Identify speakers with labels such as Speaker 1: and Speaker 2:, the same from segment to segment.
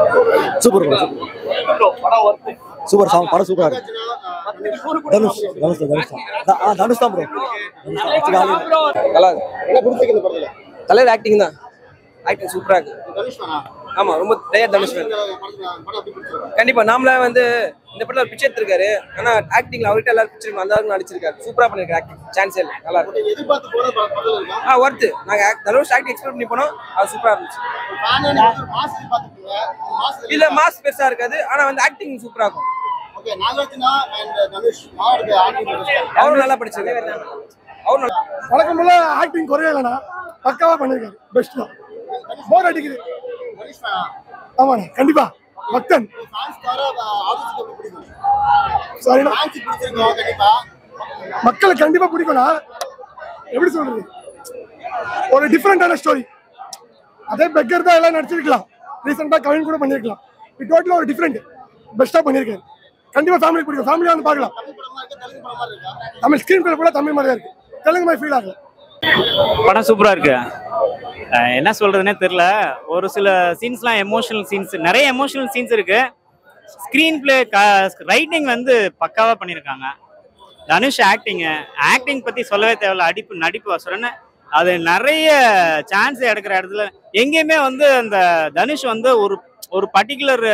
Speaker 1: Super super song படம் சூப்பரா இருக்கு. தனுஷ் தனுஷ் தனுஷ் தனுஷ் தான் ப்ரோ.
Speaker 2: நல்லா என்ன பிடிச்சிருக்கு இந்த படத்துல? தலைவர் ஆக்டிங் தான். ஆக்டிங் சூப்பரா இருக்கு. தனுஷ் தானா? ஆமா, ரொம்ப டயர் தனுஷ். கண்டிப்பா நாமளே வந்து இந்த படத்துல ஒரு பிக்சர் எடுத்திருக்காரு. ஆனா ஆக்டிங்ல அவர்கிட்ட எல்லாரும் பிக்சர் அந்த அளவுக்கு நடிச்சிருக்காரு. சூப்பரா பண்ணிருக்காரு. ஆக்டிங் சான்ஸ் இல்ல. நல்லா இருக்கு. எதிர்பார்த்து போற படத்துல இருக்கா? வர்த். நாங்க தனுஷ் ஆக்டிங் எக்ஸ்பெக்ட் பண்ணி போனோம். அது சூப்பரா இருந்துச்சு. மாஸ் எதிர்பார்த்துட்டீங்க. இல்ல மாஸ் பெருசா இருக்காது. ஆனா வந்து ஆக்டிங் சூப்பரா இருக்கும். ஓகே, நாகார்ஜுனா அண்ட் தனுஷ் யாருக்கு ஆக்டிங் அவரும் நல்லா படிச்சிருக்காரு. அவரு நல்லா
Speaker 3: வழக்கம் போல ஆக்டிங் குறைய இல்லைனா பக்காவா பண்ணிருக்காரு. பெஸ்ட் தான். போர் அடிக்குது. ஆமாண்ணா கண்டிப்பா பக்தன். மக்களுக்கு கண்டிப்பா பிடிக்கும்னா எப்படி சொல்றது, ஒரு டிஃபரெண்டான ஸ்டோரி. அதே பெக்கர் தான் எல்லாம் நடிச்சிருக்கலாம். ரீசெண்டா கவின் கூட பண்ணிருக்கலாம். இது டோட்டலா ஒரு டிஃபரெண்ட் பெஸ்டா பண்ணிருக்காரு. கண்டிப்பா ஃபேமிலி பிடிக்கும். ஃபேமிலியா வந்து பார்க்கலாம். தமிழ் ஸ்கிரீன் பிளே கூட தமிழ் மாதிரியா இருக்கு. தெலுங்கு மாதிரி ஃபீல் ஆகல.
Speaker 4: படம் சூப்பரா இருக்கு. என்ன சொல்றதுன்னே தெரியல. ஒரு சில சீன்ஸ்லாம் எமோஷனல் சீன்ஸ், நிறைய எமோஷனல் சீன்ஸ் இருக்கு. ஸ்கிரீன் பிளே ரைட்டிங் வந்து பக்காவா பண்ணியிருக்காங்க. தனுஷ் ஆக்டிங் பத்தி சொல்லவே தேவையில்ல. நடிப்பு சொல்றேன்னு அது நிறைய சான்ஸ் எடுக்கிற இடத்துல எங்கேயுமே வந்து அந்த தனுஷ் வந்து ஒரு பர்டிகுலர்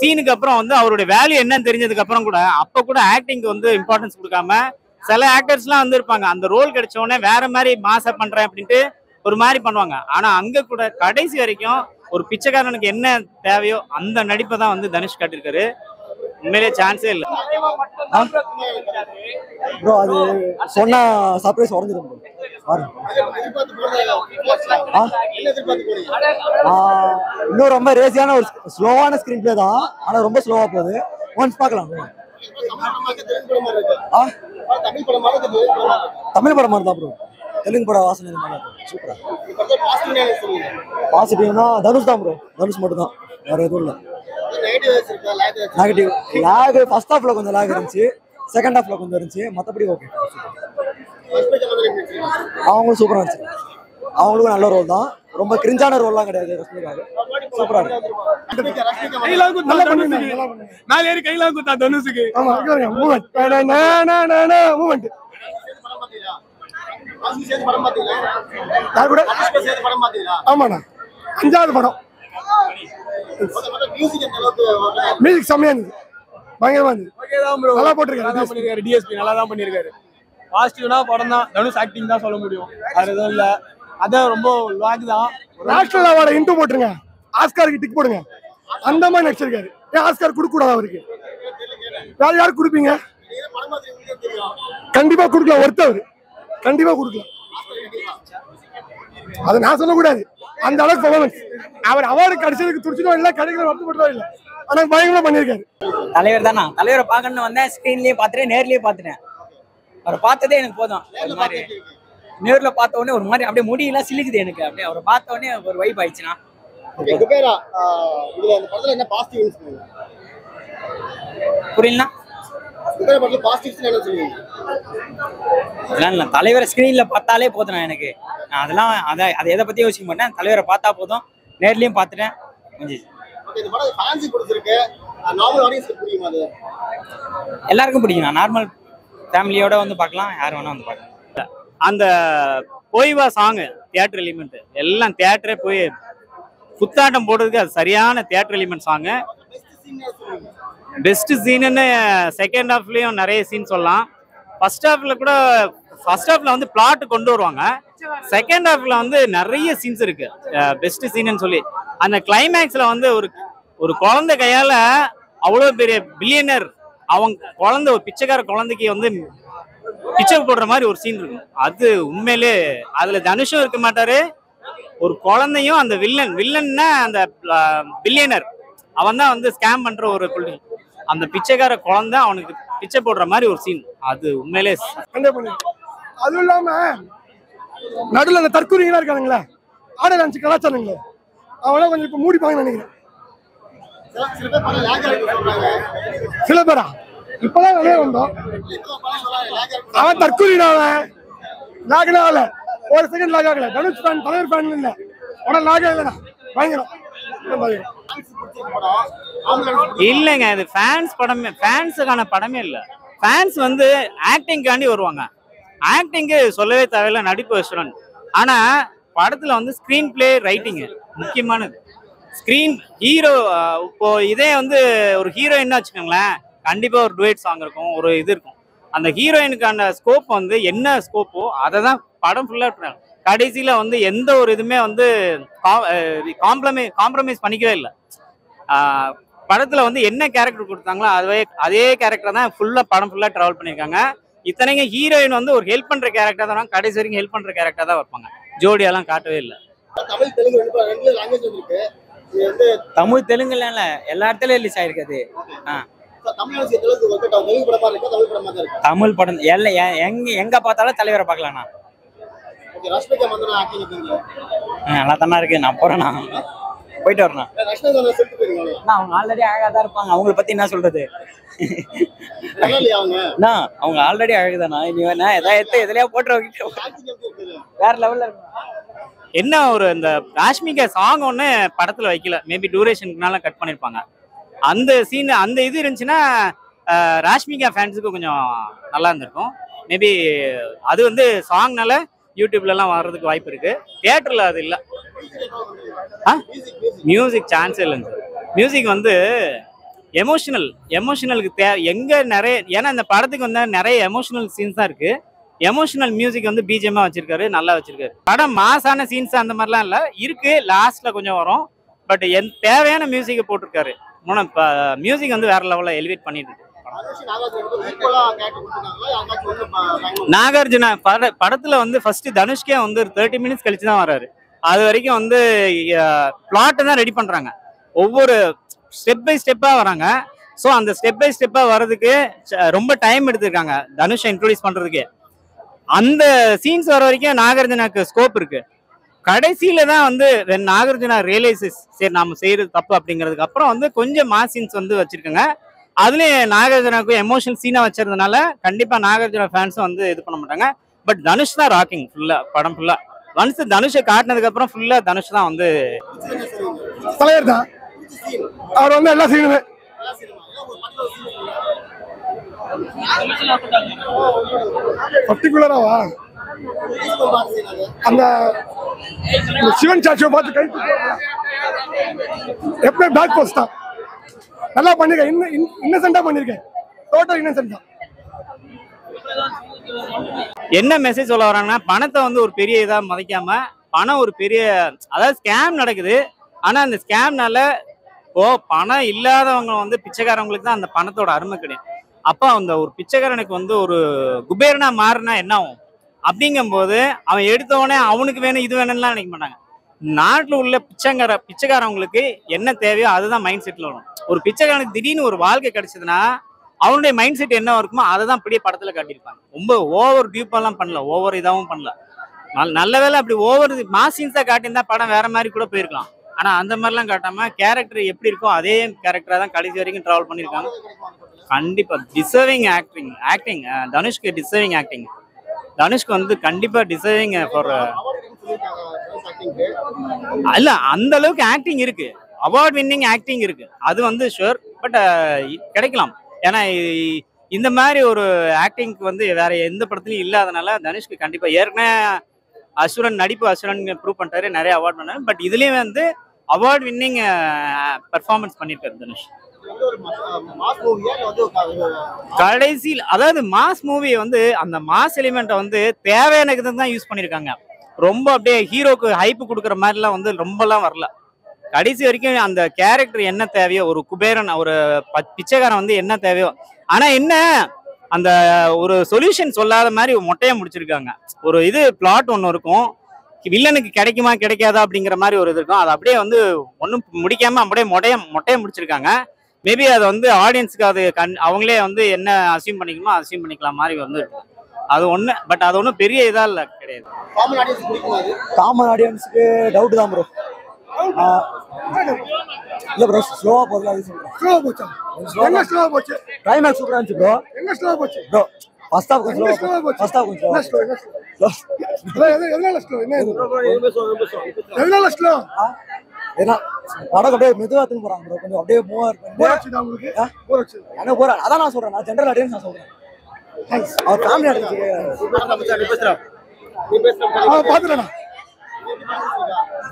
Speaker 4: சீனுக்கு அப்புறம் வந்து அவருடைய வேல்யூ என்னன்னு தெரிஞ்சதுக்கு அப்புறம் கூட அப்ப கூட ஆக்டிங்க்கு வந்து இம்பார்ட்டன்ஸ் கொடுக்காம சில ஆக்டர்ஸ்லாம் வந்து இருப்பாங்க, அந்த ரோல் கிடைச்ச உடனே வேற மாதிரி மாசா பண்றேன் அப்படின்ட்டு ஒரு மாதிரி பண்ணுவாங்க. ஆனா அங்க கூட கடைசி வரைக்கும் ஒரு பிச்சைக்காரனுக்கு என்ன தேவையோ அந்த நடிப்பை தான் வந்து தனுஷ் காட்டியிருக்காரு. உண்மையிலேயே சான்ஸே இல்லை
Speaker 1: ப்ரோ. அது சொன்னா சர்ப்ரைஸ் உடஞ்சிடும் ப்ரோ. இன்னும் ரொம்ப ரேசியான ஒரு ஸ்லோவான ஸ்கிரீன் பிளே தான். ஆனா ரொம்ப ஸ்லோவா போகுது. ஒன்ஸ் பார்க்கலாம். தமிழ் படம் மாதிரி தான் ப்ரோ. தெலுங்கு படம் வாசனை சூப்பரா. பாசிட்டிவ்னா தனுஷ் தான் ப்ரோ. தனுஷ் மட்டும் தான், வேற எதுவும் இல்லை. நெகட்டிவ் லாக் ஃபர்ஸ்ட் ஹாஃப்ல கொஞ்சம் லாக் இருந்துச்சு, செகண்ட் ஹாஃப்ல கொஞ்சம் இருந்துச்சு. மற்றபடி ஓகே. அவங்களும் சூப்பரா இருந்துச்சு. அவங்களுக்கும் நல்ல ரோல் தான். ரொம்ப கிரிஞ்சான ரோல்லாம் கிடையாது. ரஷ்மிகாக சூப்பரா இருக்கு.
Speaker 3: கைலாம் குத்தா தனுஷுக்கு. ஆமா மூமெண்ட் மூமெண்ட். ஆமாண்ணா 5வது படம். மியூசிக் செம்மையா இருந்துச்சு. பயங்கரமா இருந்துச்சு. நல்லா போட்டிருக்காரு.
Speaker 5: டிஎஸ்பி நல்லா தான் பண்ணிருக்காரு. பாசிட்டிவ்னா படம் தான். தனுஷ் ஆக்டிங் தான் சொல்ல முடியும், வேற எதுவும் இல்ல. அதான் ரொம்ப லாக் தான்.
Speaker 3: நேஷனல் அவார்டு இன்ட்ரோ போட்டுருங்க, ஆஸ்காருக்கு டிக் போடுங்க. அந்த மாதிரி நடிச்சிருக்காரு. ஏன் ஆஸ்கார் கொடுக்க கூடாது அவருக்கு? வேற யாருக்கு கொடுப்பீங்க? கண்டிப்பா கொடுக்கலாம். ஒருத்தவர் கண்டிப்பா கொடுக்கலாம். அதை நான் சொல்லக்கூடாது. அந்த அளவுக்கு பெர்ஃபார்மன்ஸ். அவர் அவார்டு கிடைச்சதுக்கு துடிச்சிடும் இல்லை, கிடைக்கிற வருத்தப்பட்டதும் இல்லை. ஆனா பயங்கரமா பண்ணியிருக்காரு.
Speaker 6: தலைவர் தானா? தலைவரை பார்க்கணும்னு வந்தேன். ஸ்கிரீன்லயே பார்த்துட்டேன், நேர்லயே பார்த்துட்டேன். அவரை பார்த்ததே எனக்கு போதும். ஒரு மாதிரி நேர்ல பார்த்த உடனே ஒரு மாதிரி அப்படியே முடியெல்லாம் சிலிக்குது எனக்கு. அப்படியே அவரை பார்த்த உடனே ஒரு வைப் ஆயிடுச்சுன்னா. புரியலனா தலைவரை ஸ்கிரீன்ல பார்த்தாலே போதும் எனக்கு. நான் அதெல்லாம் அதை எதை பத்தியும் யோசிக்க மாட்டேன். தலைவரை பார்த்தா போதும். நேர்லயும் பார்த்துட்டேன். எல்லாருக்கும் பிடிக்கும். நார்மல் ஃபேமிலியோட வந்து பார்க்கலாம், யார் வேணா வந்து பார்க்கலாம்.
Speaker 4: அந்த போய்வா சாங் தியேட்டர் எலிமெண்ட் எல்லாம் தியேட்டரே போய் குத்தாட்டம் போடுறதுக்கு அது சரியான தியேட்டர் எலிமெண்ட் சாங்கு. பெஸ்ட் சீனுன்னு செகண்ட் ஹாஃப்லயும் நிறைய சீன் சொல்லலாம். ஃபர்ஸ்ட் ஹாஃப்ல வந்து பிளாட் கொண்டு வருவாங்க. செகண்ட் ஹாஃப்ல வந்து நிறைய சீன்ஸ் இருக்கு. பெஸ்ட் சீனுன்னு சொல்லி அந்த கிளைமேக்ஸ்ல வந்து ஒரு குழந்தை கையால அவ்வளவு பெரிய பில்லியனர் அவங்க குழந்தை, ஒரு பிச்சைக்கார குழந்தைக்கு வந்து பிச்சை போடுற மாதிரி ஒரு சீன் இருக்கும். அது உண்மையிலே அதுல தனுஷும் இருக்க மாட்டாரு. ஒரு குழந்தையும் அந்த வில்லன்னா அந்த பில்லியனர் அவன் தான் வந்து ஸ்கேம் பண்ற ஒரு அந்த பிச்சைக்கார குழந்தை அவனுக்கு பிச்சை போடுற மாதிரி ஒரு சீன். அது உண்மையிலே
Speaker 3: அதுவும் இல்லாம நடுவில் அந்த தற்கொலைகளா இருக்கானுங்களே, ஆடல் அஞ்சு கலாச்சாரங்களே, அவனா கொஞ்சம் இப்ப மூடிப்பாங்கன்னு நினைக்கிறேன். சில பேரா இப்பதான் வெளியே வந்தோம். அவன் தற்கொலைனால லாகனால ஒரு செகண்ட் லாக் ஆகல. தனுஷ் ஃபேன், தலைவர் ஃபேன் இல்ல, உடனே லாக் ஆகலண்ணா பயங்கரம்.
Speaker 4: இல்லைங்க, இது ஃபேன்ஸ் படமே, ஃபேன்ஸுக்கான படமே இல்லை. ஃபேன்ஸ் வந்து ஆக்டிங்காண்டி வருவாங்க. ஆக்டிங்கு சொல்லவே தேவையில்லை, நடிப்பு அசுரன். ஆனா படத்துல வந்து ஸ்கிரீன் பிளே ரைட்டிங் முக்கியமானது. ஸ்கிரீன் ஹீரோ, இப்போ இதே வந்து ஒரு ஹீரோயின் வச்சுக்கோங்களேன், கண்டிப்பா ஒரு டுவேட் சாங் இருக்கும், ஒரு இது இருக்கும். அந்த ஹீரோயினுக்கான ஸ்கோப் வந்து என்ன ஸ்கோப்போ அதை தான் படம் ஃபுல்லா கடைசியில வந்து எந்த ஒரு இதுவுமே வந்து காம்ப்ரமைஸ் பண்ணிக்கவே இல்லை. படத்துல வந்து என்ன கேரக்டர் கொடுத்தாங்களோ அதே கேரக்டர் தான் ஃபுல்லா படம் ஃபுல்லா டிராவல் பண்ணியிருக்காங்க. இத்தனைக்கும் ஹீரோயின் வந்து ஒரு ஹெல்ப் பண்ற கேரக்டர் தான், கடைசி வரைக்கும் ஹெல்ப் பண்ற கேரக்டர் தான் வைப்பாங்க. ஜோடியெல்லாம் காட்டவே இல்லை.
Speaker 6: தமிழ் தெலுங்குல இல்ல, எல்லா இடத்துலயும் ரிலீஸ் ஆயிருக்காது. தமிழ் படம் எங்க பார்த்தாலும் தலைவரை பார்க்கலாம்ண்ணா. நல்லா தானே இருக்கு. நான் போறேண்ணா, போயிட்டு வரேண்ணா. அவங்க ஆல்ரெடி அழகாதான் இருப்பாங்க, அவங்களை பத்தி என்ன சொல்றது? அவங்க ஆல்ரெடி அழகுதானா, நீ வேணா எதாவது எதுலயா போட்டு வேற லெவல்ல இருக்கு.
Speaker 4: என்ன ஒரு இந்த ராஷ்மிகா சாங் ஒன்று படத்துல வைக்கல, மேபி டூரேஷனுக்குனால கட் பண்ணியிருப்பாங்க. அந்த சீன் அந்த இது இருந்துச்சுன்னா ராஷ்மிகா ஃபேன்ஸுக்கு கொஞ்சம் நல்லா இருந்திருக்கும். மேபி அது வந்து சாங்னால யூடியூப்லலாம் வர்றதுக்கு வாய்ப்பு இருக்கு. தியேட்டர்ல அது இல்லை. மியூசிக் சான்ஸே இல்லைங்க. மியூசிக் வந்து எமோஷனலுக்கு எங்க நிறைய, ஏன்னா இந்த படத்துக்கு வந்து நிறைய எமோஷனல் சீன்ஸ் தான் இருக்கு. எமோஷனல் மியூசிக் வந்து பிஜிஎம்மா வச்சிருக்காரு, நல்லா வச்சிருக்காரு. படம் மாசான சீன்ஸ் அந்த மாதிரிலாம் இல்லை, இருக்கு லாஸ்ட்ல கொஞ்சம் வரும். பட் தேவையான மியூசிக்கை போட்டிருக்காரு. மியூசிக் வந்து வேற லெவலில் எலிவேட் பண்ணிட்டு இருக்கு. நாகார்ஜுனா படத்துல வந்து ஃபர்ஸ்ட் தனுஷ்கே வந்து 30 மினிட்ஸ் கழிச்சு தான் வர்றாரு. அது வரைக்கும் வந்து பிளாட் தான் ரெடி பண்றாங்க, ஒவ்வொரு ஸ்டெப் பை ஸ்டெப்பா வராங்க. ஸோ அந்த ஸ்டெப் பை ஸ்டெப்பா வர்றதுக்கு ரொம்ப டைம் எடுத்திருக்காங்க தனுஷை இன்ட்ரோடியூஸ் பண்றதுக்கு. அந்த சீன்ஸ் வர வரைக்கும் நாகார்ஜுனாக்கு ஸ்கோப் இருக்கு. கடைசியில தான் வந்து நாகார்ஜுனா ரியலைசஸ், சரி நாம செய்யறது தப்பு அப்படிங்கிறதுக்கு அப்புறம் வந்து கொஞ்சம் மாஸ் சீன்ஸ் வந்து வச்சிருக்காங்க. அதுலயும் நாகார்ஜுனாக்கு எமோஷனல் சீனா வச்சிருந்தனால கண்டிப்பா நாகார்ஜுனா ஃபேன்ஸும் வந்து இது பண்ண மாட்டாங்க. பட் தனுஷ் தான் ராக்கிங் ஃபுல்லா, படம் ஃபுல்லா. ஒன்ஸ் தனுஷை காட்டினதுக்கு அப்புறம் ஃபுல்லா தனுஷ் தான் வந்து
Speaker 3: தலைவர் தான். அவர் வந்து எல்லா சீனுமே பர்டிகுலராவா அந்த சிவன் சாட்சியை பார்த்து கை எப்பவுமே பேக் போஸ்ட் தான். நல்லா பண்ணிருக்கேன், இன்னசென்டா பண்ணிருக்கேன், டோட்டல் இன்னசென்ட் தான்.
Speaker 4: என்ன மெசேஜ் சொல்ல வராங்கன்னா, பணத்தை வந்து ஒரு பெரிய இதா மதிக்காம, பணம் ஒரு பெரிய, அதாவது ஸ்கேம் நடக்குது. ஆனா அந்த ஸ்கேம்னால பணம் இல்லாதவங்க வந்து பிச்சைக்காரவங்களுக்கு தான் அந்த பணத்தோட அருமை கிடையாது. அப்ப அந்த ஒரு பிச்சைக்காரனுக்கு வந்து ஒரு குபேரனா மாறினா என்ன ஆகும் அப்படிங்கும்போது, அவன் எடுத்தவொடனே அவனுக்கு வேணும் இது வேணும்லாம் நினைக்க மாட்டாங்க. நாட்டில் உள்ள பிச்சைக்காரவங்களுக்கு என்ன தேவையோ அதுதான் மைண்ட் செட்ல வரும். ஒரு பிச்சைக்காரனுக்கு திடீர்னு ஒரு வாழ்க்கை கிடைச்சதுன்னா அவனுடைய மைண்ட் செட் என்ன இருக்குமோ அதை தான் அப்படியே படத்துல காட்டியிருப்பாங்க. ரொம்ப ஓவர் டியூப்பெல்லாம் பண்ணல, ஓவர் இதாகவும் பண்ணல. நல்ல வேலை அப்படி ஓவர் மாசின்ஸா காட்டியிருந்தா படம் வேற மாதிரி கூட போயிருக்கலாம். ஆனா அந்த மாதிரிலாம் காட்டாம கேரக்டர் எப்படி இருக்கோ அதே கேரக்டரா தான் கடைசி வரைக்கும் டிராவல் பண்ணியிருக்காங்க. கண்டிப்பா டிசர்விங் ஆக்டிங் தனுஷ்க்கு டிசர்விங் ஆக்டிங். தனுஷ்க்கு வந்து கண்டிப்பா டிசர்விங் ஃபார், இல்ல அந்த அளவுக்கு ஆக்டிங் இருக்கு, அவார்ட் வின்னிங் ஆக்டிங் இருக்கு, அது வந்து ஷுர். பட் கிடைக்கலாம், ஏன்னா இந்த மாதிரி ஒரு ஆக்டிங்க்கு வந்து வேற எந்த படத்துலயும் இல்லாதனால தனுஷ்க்கு கண்டிப்பா. ஏற்கனவே அசுரன் நடிப்பு அசுரன் ப்ரூவ் பண்ணிட்டாரு, நிறைய அவார்ட் பண்ணாரு. பட் இதுலயும் வந்து அவார்ட் வின்னிங் பெர்ஃபார்மன்ஸ் பண்ணிருக்காரு தனுஷ். கடைசியில் அதாவது மாஸ் மூவி வந்து அந்த மாஸ் எலிமெண்ட்டை வந்து தேவையானது தான் யூஸ் பண்ணியிருக்காங்க. ரொம்ப அப்படியே ஹீரோக்கு ஹைப்பு கொடுக்குற மாதிரிலாம் வந்து ரொம்பலாம் வரல. கடைசி வரைக்கும் அந்த கேரக்டர் என்ன தேவையோ, ஒரு குபேரன் ஒரு பிச்சைக்காரன் வந்து என்ன தேவையோ, ஆனா என்ன அந்த ஒரு சொல்யூஷன் சொல்லாத மாதிரி மொட்டையா முடிச்சிருக்காங்க. ஒரு இது பிளாட் ஒன்று இருக்கும், வில்லனுக்கு கிடைக்குமா கிடைக்காதா அப்படிங்கிற மாதிரி ஒரு இது இருக்கும். அது அப்படியே வந்து ஒன்றும் முடிக்காம அப்படியே மொட்டையா முடிச்சிருக்காங்க. மேபி அதை வந்து ஆடியன்ஸுக்கு அது அவங்களே வந்து என்ன அசியூம் பண்ணிக்கணுமோ அசியூம் பண்ணிக்கலாம் மாதிரி வந்து அது ஒன்று. பட் அது ஒன்றும் பெரிய இதா இல்லை, கிடையாது.
Speaker 1: காமன் ஆடியன்ஸுக்கு டவுட் தான் ப்ரோ. இல்ல ப்ரோ ஸ்லோவா போகுது, அது சொல்றேன்.
Speaker 3: ஸ்லோவா போச்சா? எங்க ஸ்லோவா போச்சு?
Speaker 1: கிளைமேக்ஸ் சூப்பரா இருந்துச்சு ப்ரோ.
Speaker 3: எங்க ஸ்லோவா போச்சு
Speaker 1: ப்ரோ? ஃபர்ஸ்ட் ஹாஃப் கொஞ்சம் ஸ்லோவா போச்சு. ஃபர்ஸ்ட் ஹாஃப் கொஞ்சம்
Speaker 3: என்ன ஸ்லோ? எதனால ஸ்லோ? என்ன இது? எதனால ஸ்லோ?
Speaker 1: ஏன்னா படம் அப்படியே மெதுவா எடுத்துன்னு போறாங்க ப்ரோ, கொஞ்சம் அப்படியே மூவா இருக்கு.
Speaker 3: போர் அடிச்சுதா உங்களுக்கு? போர் அடிச்சுது.
Speaker 1: என்ன போறா, அதான் நான் சொல்றேன், நான் ஜென்ரல் ஆடியன்ஸ் நான் சொல்றேன்.
Speaker 3: தேங்க்ஸ்.
Speaker 1: அவர் ஃபேமிலி ஆடியன்ஸ்.
Speaker 3: பாத்துட்டேண்ணா.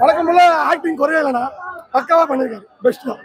Speaker 3: வழக்கம் போல ஆக்டிங் குறையலண்ணா, பக்காவா பண்ணிருக்காரு. பெஸ்ட் தான்.